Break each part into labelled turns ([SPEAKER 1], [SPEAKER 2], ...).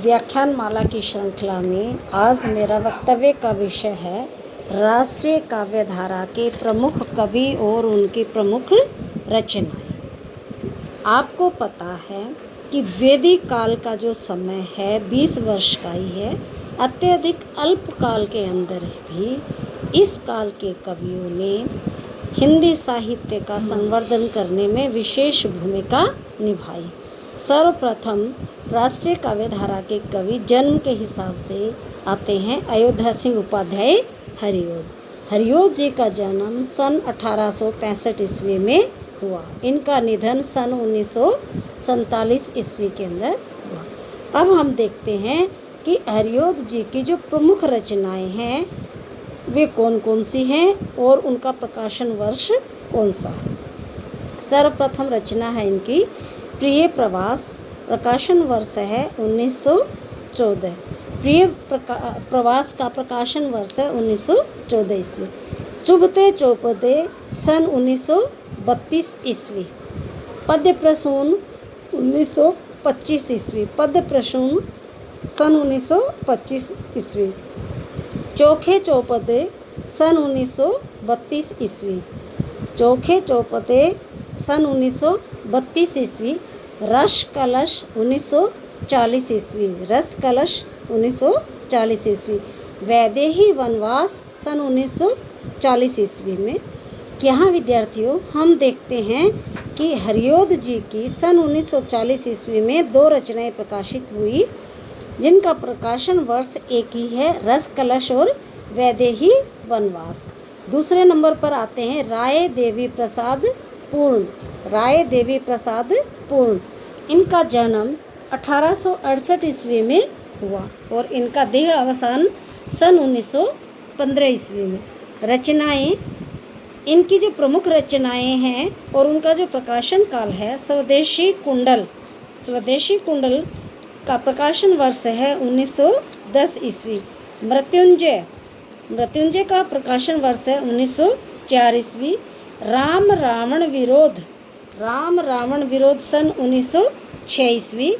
[SPEAKER 1] व्याख्यानमाला की श्रृंखला में आज मेरा वक्तव्य का विषय है राष्ट्रीय काव्य धारा के प्रमुख कवि और उनकी प्रमुख रचनाएं। आपको पता है कि वैदिक काल का जो समय है 20 वर्ष का ही है। अत्यधिक अल्प काल के अंदर भी इस काल के कवियों ने हिंदी साहित्य का संवर्धन करने में विशेष भूमिका निभाई। सर्वप्रथम राष्ट्रीय काव्य धारा के कवि जन्म के हिसाब से आते हैं अयोध्या सिंह उपाध्याय हरिऔध। हरिऔध जी का जन्म सन 1865 ईस्वी में हुआ। इनका निधन सन 1947 ईस्वी के अंदर हुआ। अब हम देखते हैं कि हरिऔध जी की जो प्रमुख रचनाएं हैं वे कौन कौन सी हैं और उनका प्रकाशन वर्ष कौन सा है। सर्वप्रथम रचना है इनकी प्रिय प्रवास। प्रकाशन वर्ष है 1914। प्रिय प्रवास का प्रकाशन वर्ष है 1914 ईस्वी। चुभते चौपदे सन 1932 ईस्वी। पद्य प्रसून 1925 ईस्वी। पद्य प्रसून सन 1925 ईस्वी। चोखे चौपदे सन 1932 ईस्वी। चोखे चौपदे सन 1932 ईस्वी। रस कलश 1940 ईस्वी। रस कलश 1940 ईस्वी। वैदेही वनवास सन 1940 ईस्वी में। यहाँ विद्यार्थियों हम देखते हैं कि हरिऔध जी की सन 1940 ईस्वी में 2 रचनाएं प्रकाशित हुई जिनका प्रकाशन वर्ष एक ही है, रस कलश और वैदेही वनवास। दूसरे नंबर पर आते हैं राय देवी प्रसाद पूर्ण। राय देवी प्रसाद पूर्ण। इनका जन्म 1868 ईस्वी में हुआ और इनका देह अवसान सन 1915 ईस्वी में। रचनाएं इनकी जो प्रमुख रचनाएं हैं और उनका जो प्रकाशन काल है स्वदेशी कुंडल। स्वदेशी कुंडल का प्रकाशन वर्ष है 1910 ईस्वी। मृत्युंजय। मृत्युंजय का प्रकाशन वर्ष है 1904 ईस्वी। राम रावण विरोध। राम रावण विरोध सन 1906 ईस्वी।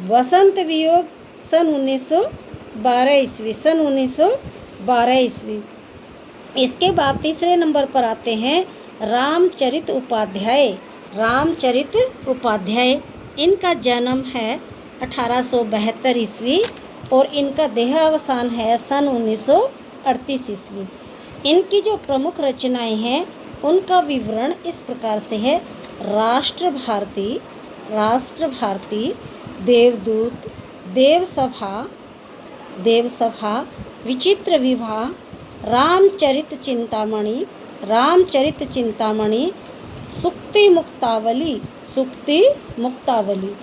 [SPEAKER 1] वसंत वियोग सन 1912 ईस्वी। सन 1912 ईस्वी। इसके बाद तीसरे नंबर पर आते हैं रामचरित उपाध्याय। रामचरित उपाध्याय। इनका जन्म है 1872 ईस्वी और इनका देहावसान है सन 1938 ईस्वी। इनकी जो प्रमुख रचनाएं हैं उनका विवरण इस प्रकार से है। राष्ट्र भारती। राष्ट्र भारती। देवदूत। देवसभा। देवसभा। विचित्र विवाह। रामचरित चिंतामणि। रामचरित चिंतामणि। सुक्ति मुक्तावली। सुक्ति मुक्तावली।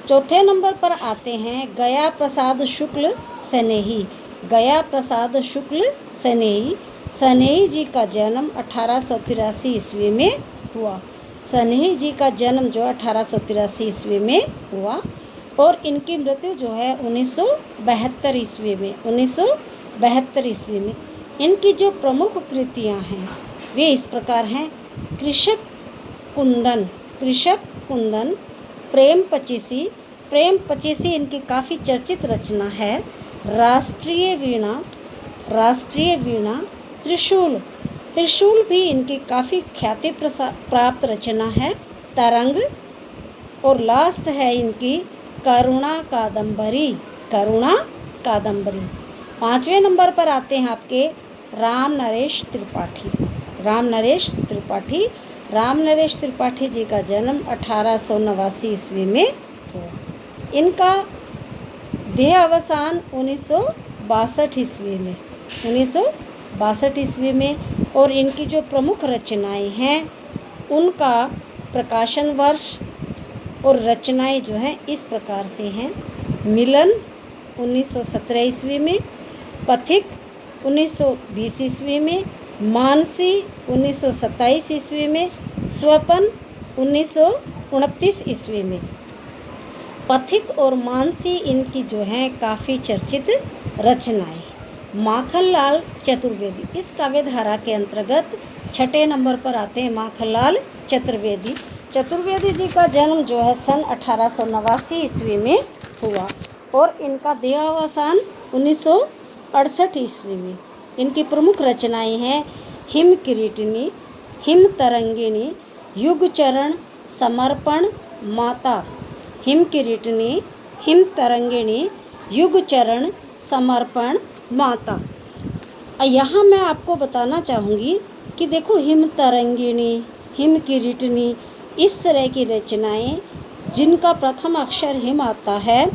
[SPEAKER 1] चौथे नंबर पर आते हैं गया प्रसाद शुक्ल सनेही। गया प्रसाद शुक्ल सनेही। सनेही जी का जन्म 1883 ईस्वी में हुआ। सनेही जी का जन्म जो 1883 ईस्वी में हुआ और इनकी मृत्यु जो है 1972 ईस्वी में। 1972 ईस्वी में। इनकी जो प्रमुख कृतियां हैं वे इस प्रकार हैं। कृषक कुंदन। कृषक कुंदन। प्रेम पचीसी। प्रेम पचीसी इनकी काफ़ी चर्चित रचना है। राष्ट्रीय वीणा। राष्ट्रीय वीणा। त्रिशूल। त्रिशूल भी इनकी काफ़ी ख्याति प्राप्त रचना है। तरंग। और लास्ट है इनकी करुणा कादंबरी। करुणा कादंबरी। 5वें नंबर पर आते हैं आपके राम नरेश त्रिपाठी। राम नरेश त्रिपाठी। राम नरेश त्रिपाठी जी का जन्म 1889 ईस्वी में हुआ। इनका देह अवसान 1962 ईस्वी में। 1962 ईस्वी में। और इनकी जो प्रमुख रचनाएं हैं उनका प्रकाशन वर्ष और रचनाएं जो हैं इस प्रकार से हैं। मिलन 1917 ईस्वी में। पथिक 1920 ईस्वी में। मानसी 1927 ईस्वी में। स्वपन 1929 ईस्वी में। पथिक और मानसी इनकी जो हैं काफ़ी चर्चित रचनाएं। माखनलाल चतुर्वेदी। इस काव्य धारा के अंतर्गत 6ठे नंबर पर आते हैं माखनलाल चतुर्वेदी। चतुर्वेदी जी का जन्म जो है सन 1889 ईस्वी में हुआ और इनका देहावसान 1968 ईस्वी में। इनकी प्रमुख रचनाएं हैं हिम किरीटिनी, हिम तरंगिणी, युगचरण, समर्पण, माता। हिम किरीटिनी, हिम तरंगिणी, युगचरण, समर्पण, माता। यहाँ मैं आपको बताना चाहूँगी कि देखो हिम तरंगिणी, हिम किरीटिनी, इस तरह की रचनाएं जिनका प्रथम अक्षर हिम आता है,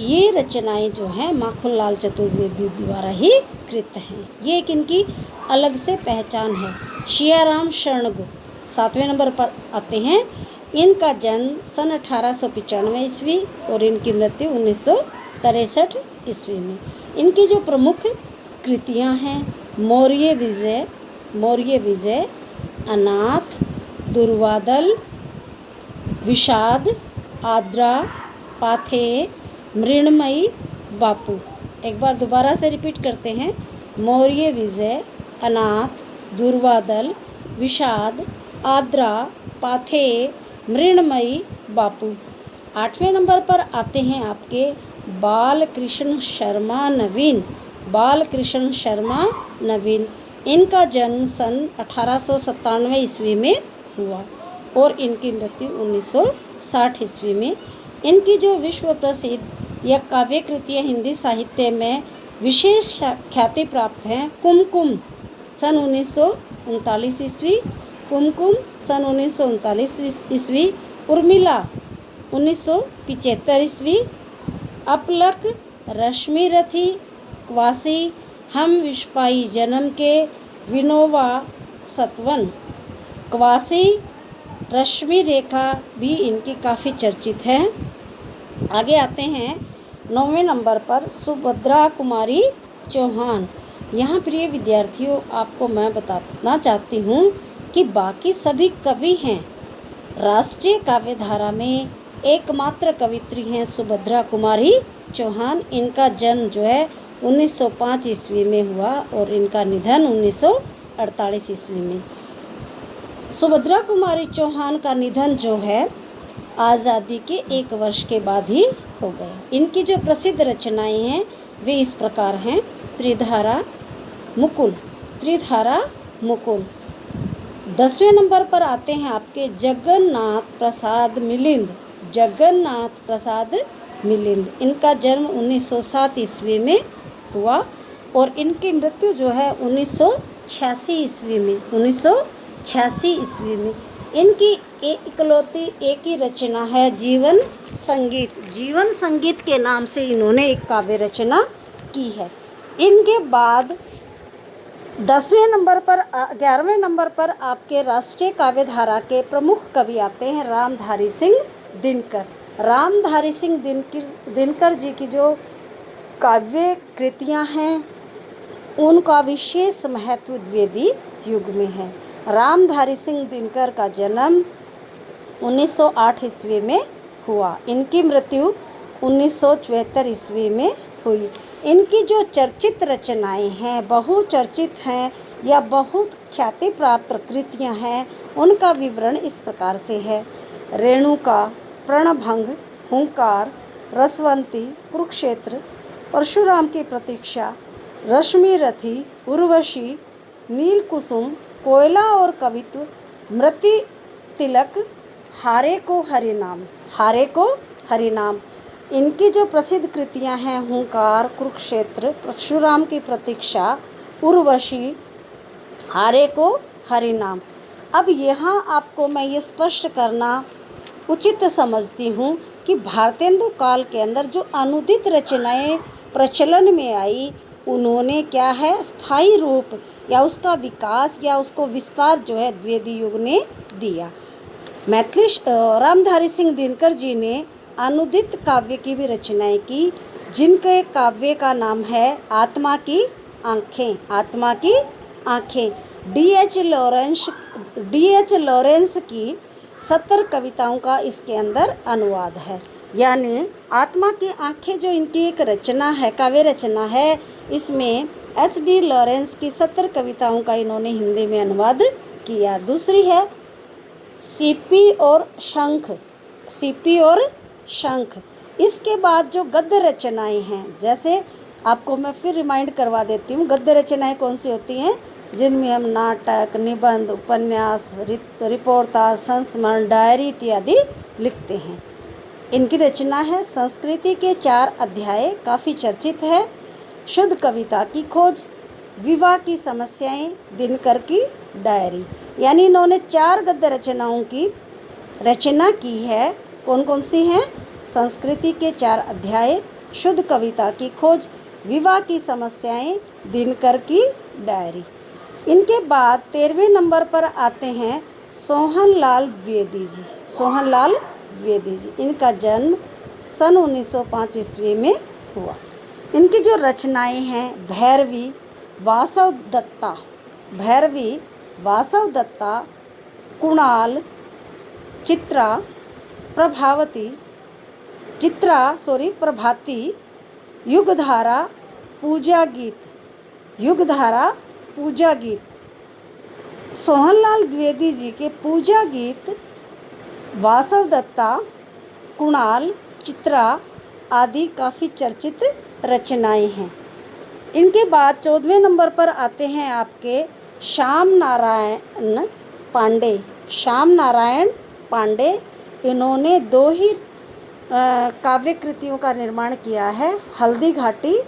[SPEAKER 1] ये रचनाएं जो हैं माखनलाल चतुर्वेदी द्वारा ही कृत हैं। ये एक इनकी अलग से पहचान है। शियाराम शरणगुप्त 7वें नंबर पर आते हैं। इनका जन्म सन 1895 ईस्वी और इनकी मृत्यु 1963 ईस्वी में। इनकी जो प्रमुख कृतियां हैं मौर्य विजय, अनाथ, दुर्वादल, विषाद, आद्रा, पाथेय, मृण्मयी, बापू। एक बार दोबारा से रिपीट करते हैं। मौर्य विजय, अनाथ, दुर्वादल, विषाद, आद्रा, पाथेय, मृण्मयी, बापू। 8वें नंबर पर आते हैं आपके बालकृष्ण शर्मा नवीन। इनका जन्म सन 1897 ईस्वी में हुआ और इनकी मृत्यु 1960 ईस्वी में। इनकी जो विश्व प्रसिद्ध या काव्य कृतियाँ हिंदी साहित्य में विशेष ख्याति प्राप्त हैं कुमकुम सन 1939 ईस्वी, कुमकुम सन 1939 ईस्वी, उर्मिला 1975 ईस्वी, अपलक, रश्मिरथी, क्वासी, हम विश्वाई जन्म के, विनोबा सत्वन, क्वासी, रश्मि रेखा भी इनकी काफ़ी चर्चित हैं। आगे आते हैं 9वें नंबर पर सुभद्रा कुमारी चौहान। यहाँ प्रिय विद्यार्थियों आपको मैं बताना चाहती हूँ कि बाकी सभी कवि हैं, राष्ट्रीय काव्य धारा में एकमात्र कवित्री हैं सुभद्रा कुमारी चौहान। इनका जन्म जो है 1905 ईस्वी में हुआ और इनका निधन 1948 ईस्वी में। सुभद्रा कुमारी चौहान का निधन जो है आज़ादी के 1 वर्ष के बाद ही हो गया। इनकी जो प्रसिद्ध रचनाएं हैं वे इस प्रकार हैं। त्रिधारा मुकुल। 10वें नंबर पर आते हैं आपके जगन्नाथ प्रसाद मिलिंद। इनका जन्म 1907 ईस्वी में हुआ और इनकी मृत्यु जो है 1986 ईस्वी में। इनकी इकलौती एक ही रचना है जीवन संगीत के नाम से इन्होंने एक काव्य रचना की है। इनके बाद 11वें नंबर पर आपके राष्ट्रीय काव्य धारा के प्रमुख कवि आते हैं रामधारी सिंह दिनकर। रामधारी सिंह दिनकर जी की जो काव्य कृतियाँ हैं उनका विशेष महत्व द्विवेदी युग में है। रामधारी सिंह दिनकर का जन्म 1908 ईस्वी में हुआ। इनकी मृत्यु 1974 ईस्वी में हुई। इनकी जो चर्चित रचनाएं हैं, बहुचर्चित हैं या बहुत ख्याति प्राप्त कृतियाँ हैं, उनका विवरण इस प्रकार से है। रेणुका, प्रणभंग, हुंकार, रसवंती, कुरुक्षेत्र, परशुराम की प्रतीक्षा, रश्मिरथी, उर्वशी, नीलकुसुम, कोयला और कवित्व, मृति तिलक, हारे को हरिनाम। इनकी जो प्रसिद्ध कृतियाँ हैं हुंकार, कुरुक्षेत्र, परशुराम की प्रतीक्षा, उर्वशी, हारे को हरिनाम। अब यहाँ आपको मैं ये स्पष्ट करना उचित समझती हूँ कि भारतेंदु काल के अंदर जो अनुदित रचनाएं प्रचलन में आई, उन्होंने क्या है स्थायी रूप या उसका विकास या उसको विस्तार जो है द्विवेदी युग ने दिया। रामधारी सिंह दिनकर जी ने अनुदित काव्य की भी रचनाएं की, जिनके काव्य का नाम है आत्मा की आँखें। डी.एच. लॉरेंस की 70 कविताओं का इसके अंदर अनुवाद है। यानी आत्मा की आँखें जो इनकी एक रचना है, काव्य रचना है, इसमें एच.डी. लॉरेंस की 70 कविताओं का इन्होंने हिंदी में अनुवाद किया। दूसरी है सीपी और शंख। इसके बाद जो गद्य रचनाएं हैं, जैसे आपको मैं फिर रिमाइंड करवा देती हूँ, गद्य रचनाएं कौन सी होती हैं, जिनमें हम नाटक, निबंध, उपन्यास, रिपोर्टाज, संस्मरण, डायरी इत्यादि लिखते हैं। इनकी रचना है संस्कृति के 4 अध्याय, काफ़ी चर्चित है। शुद्ध कविता की खोज, विवाह की समस्याएं, दिनकर की डायरी। यानी इन्होंने 4 गद्य रचनाओं की रचना की है। कौन कौन सी हैं? संस्कृति के 4 अध्याय, शुद्ध कविता की खोज, विवाह की समस्याएं, दिनकर की डायरी। इनके बाद 13वें नंबर पर आते हैं सोहनलाल द्विवेदी जी। सोहनलाल द्विवेदी जी, इनका जन्म सन 1905 ईस्वी में हुआ। इनकी जो रचनाएं हैं, भैरवी, वासव दत्ता, कुणाल, प्रभाती, युगधारा, पूजा गीत। सोहनलाल द्विवेदी जी के पूजा गीत, वासव दत्ता, कुणाल, चित्रा आदि काफ़ी चर्चित रचनाएं हैं। इनके बाद 14वें नंबर पर आते हैं आपके श्याम नारायण पांडे। इन्होंने 2 ही काव्य कृतियों का निर्माण किया है। हल्दी घाटी,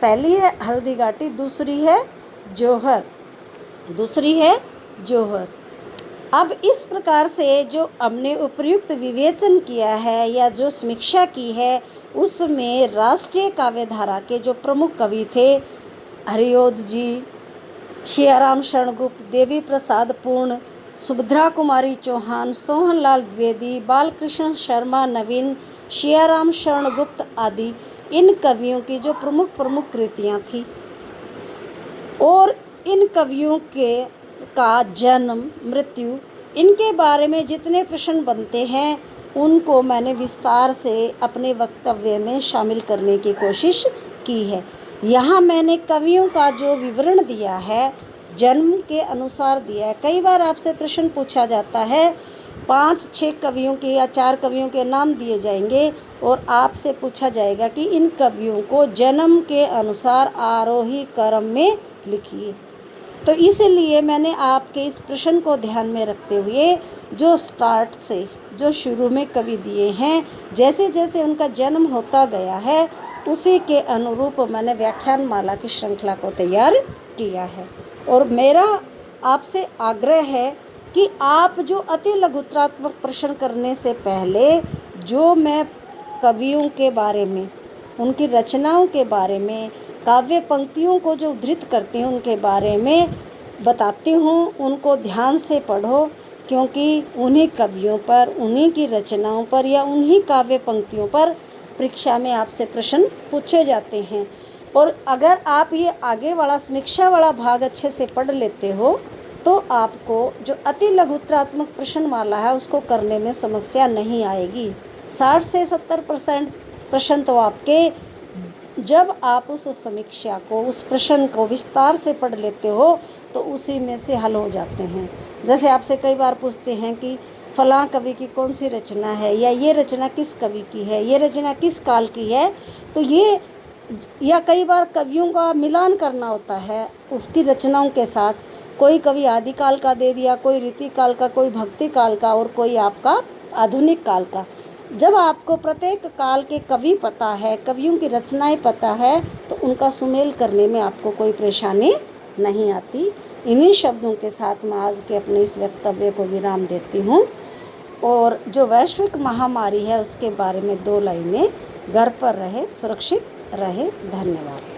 [SPEAKER 1] पहली है हल्दी घाटी, दूसरी है जौहर। अब इस प्रकार से जो हमने उपयुक्त विवेचन किया है या जो समीक्षा की है, उसमें राष्ट्रीय काव्यधारा के जो प्रमुख कवि थे, हरिओद जी, शियाराम शरण गुप्त, देवी प्रसाद पूर्ण, सुभद्रा कुमारी चौहान, सोहनलाल द्विवेदी, बालकृष्ण शर्मा नवीन, शियाराम शरण गुप्त आदि, इन कवियों की जो प्रमुख कृतियाँ थी। और इन कवियों का जन्म, मृत्यु, इनके बारे में जितने प्रश्न बनते हैं, उनको मैंने विस्तार से अपने वक्तव्य में शामिल करने की कोशिश की है। यहाँ मैंने कवियों का जो विवरण दिया है, जन्म के अनुसार दिया है। कई बार आपसे प्रश्न पूछा जाता है, 5-6 कवियों के या 4 कवियों के नाम दिए जाएंगे और आपसे पूछा जाएगा कि इन कवियों को जन्म के अनुसार आरोही क्रम में लिखिए। तो इसलिए मैंने आपके इस प्रश्न को ध्यान में रखते हुए जो स्टार्ट से, जो शुरू में कवि दिए हैं, जैसे जैसे उनका जन्म होता गया है, उसी के अनुरूप मैंने व्याख्यान माला की श्रृंखला को तैयार किया है। और मेरा आपसे आग्रह है कि आप जो अति लघुत्रात्मक प्रश्न करने से पहले जो मैं कवियों के बारे में, उनकी रचनाओं के बारे में, काव्य पंक्तियों को जो उद्धृत करती हूँ उनके बारे में बताती हूँ, उनको ध्यान से पढ़ो, क्योंकि उन्हीं कवियों पर, उन्हीं की रचनाओं पर या उन्हीं काव्य पंक्तियों पर परीक्षा में आपसे प्रश्न पूछे जाते हैं। और अगर आप ये आगे वाला समीक्षा वाला भाग अच्छे से पढ़ लेते हो, तो आपको जो अति लघुत्रात्मक प्रश्नमाला है उसको करने में समस्या नहीं आएगी। 60 से 70% प्रश्न तो आपके, जब आप उस समीक्षा को, उस प्रश्न को विस्तार से पढ़ लेते हो, तो उसी में से हल हो जाते हैं। जैसे आपसे कई बार पूछते हैं कि फलां कवि की कौन सी रचना है, या ये रचना किस कवि की है, ये रचना किस काल की है, तो ये, या कई बार कवियों का मिलान करना होता है उसकी रचनाओं के साथ। कोई कवि आदिकाल का दे दिया, कोई रीतिकाल का, कोई भक्ति काल का, और कोई आपका आधुनिक काल का। जब आपको प्रत्येक काल के कवि पता है, कवियों की रचनाएं पता है, तो उनका सुमेल करने में आपको कोई परेशानी नहीं आती। इन्हीं शब्दों के साथ मैं आज के अपने इस वक्तव्य को विराम देती हूँ। और जो वैश्विक महामारी है उसके बारे में 2 लाइनें। घर पर रहे, सुरक्षित रहे। धन्यवाद।